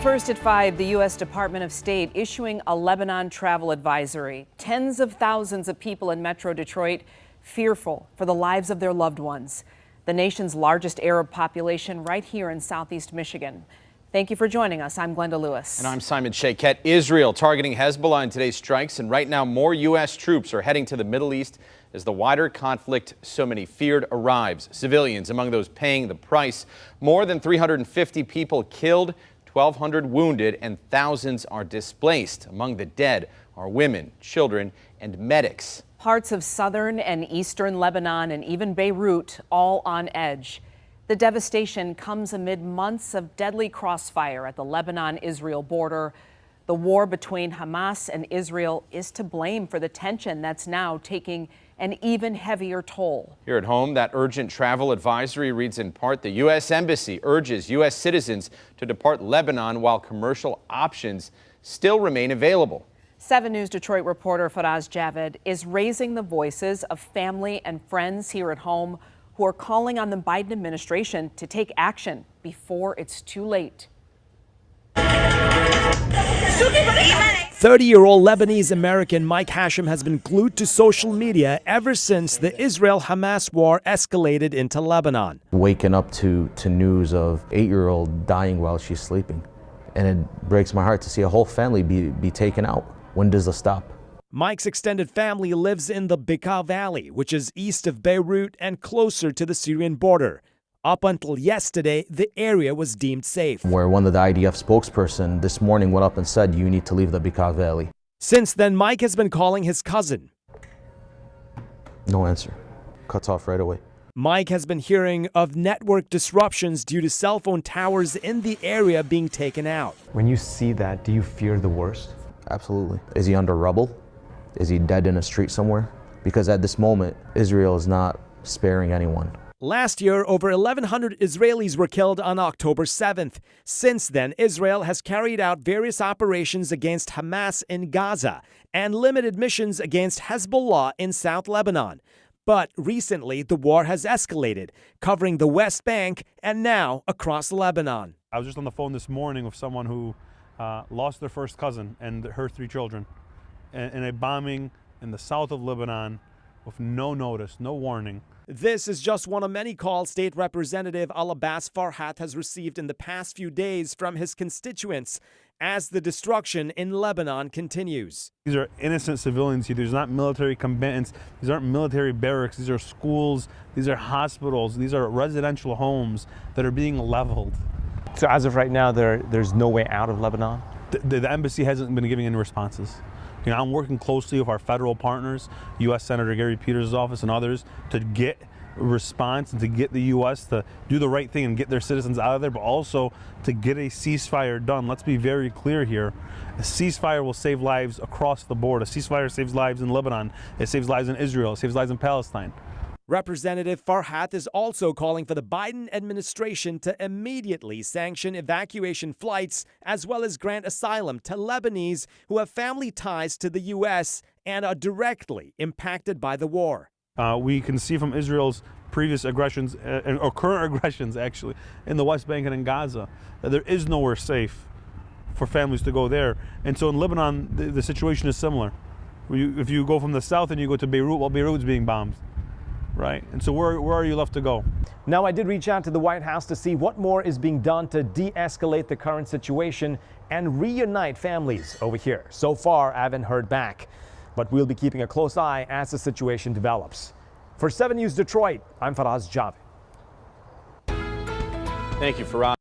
First at 5, the U.S. Department of State issuing a Lebanon travel advisory. Tens of thousands of people in Metro Detroit fearful for the lives of their loved ones. The nation's largest Arab population right here in southeast Michigan. Thank you for joining us. I'm Glenda Lewis. And I'm Simon Shayket. Israel targeting Hezbollah in today's strikes, and right now more U.S. troops are heading to the Middle East as the wider conflict so many feared arrives. Civilians among those paying the price. More than 350 people killed, 1,200 wounded, and thousands are displaced. Among the dead are women, children, and medics. Parts of southern and eastern Lebanon and even Beirut all on edge. The devastation comes amid months of deadly crossfire at the Lebanon-Israel border. The war between Hamas and Israel is to blame for the tension that's now taking an even heavier toll. Here at home, that urgent travel advisory reads in part, the U.S. Embassy urges U.S. citizens to depart Lebanon while commercial options still remain available. 7 News Detroit reporter Faraz Javed is raising the voices of family and friends here at home who are calling on the Biden administration to take action before it's too late. 30-year-old Lebanese American Mike Hashem has been glued to social media ever since the Israel-Hamas war escalated into Lebanon. Waking up to news of 8-year-old dying while she's sleeping. And it breaks my heart to see a whole family be taken out. When does this stop? Mike's extended family lives in the Bekaa Valley, which is east of Beirut and closer to the Syrian border. Up until yesterday, the area was deemed safe. Where one of the IDF spokesperson this morning went up and said, you need to leave the Bekaa Valley. Since then, Mike has been calling his cousin. No answer. Cuts off right away. Mike has been hearing of network disruptions due to cell phone towers in the area being taken out. When you see that, do you fear the worst? Absolutely. Is he under rubble? Is he dead in a street somewhere? Because at this moment, Israel is not sparing anyone. Last year, over 1,100 Israelis were killed on October 7th. Since then, Israel has carried out various operations against Hamas in Gaza and limited missions against Hezbollah in South Lebanon. But recently, the war has escalated, covering the West Bank and now across Lebanon. I was just on the phone this morning with someone who lost their first cousin and her 3 children in a bombing in the south of Lebanon with no notice, no warning. This is just one of many calls State Representative Al-Abbas Farhat has received in the past few days from his constituents as the destruction in Lebanon continues. These are innocent civilians here. These are not military combatants. These aren't military barracks. These are schools. These are hospitals. These are residential homes that are being leveled. So as of right now, there's no way out of Lebanon? The embassy hasn't been giving any responses. You know, I'm working closely with our federal partners, U.S. Senator Gary Peters' office and others, to get a response and to get the U.S. to do the right thing and get their citizens out of there, but also to get a ceasefire done. Let's be very clear here. A ceasefire will save lives across the board. A ceasefire saves lives in Lebanon. It saves lives in Israel. It saves lives in Palestine. Representative Farhat is also calling for the Biden administration to immediately sanction evacuation flights as well as grant asylum to Lebanese who have family ties to the U.S. and are directly impacted by the war. We can see from Israel's previous aggressions, or current aggressions actually, in the West Bank and in Gaza, that there is nowhere safe for families to go there. And so in Lebanon, the situation is similar. If you go from the south and you go to Beirut, well, Beirut's being bombed. Right. And so where are you left to go? Now, I did reach out to the White House to see what more is being done to de-escalate the current situation and reunite families over here. So far, I haven't heard back, but we'll be keeping a close eye as the situation develops. For 7 News Detroit, I'm Faraz Javed. Thank you, Faraz.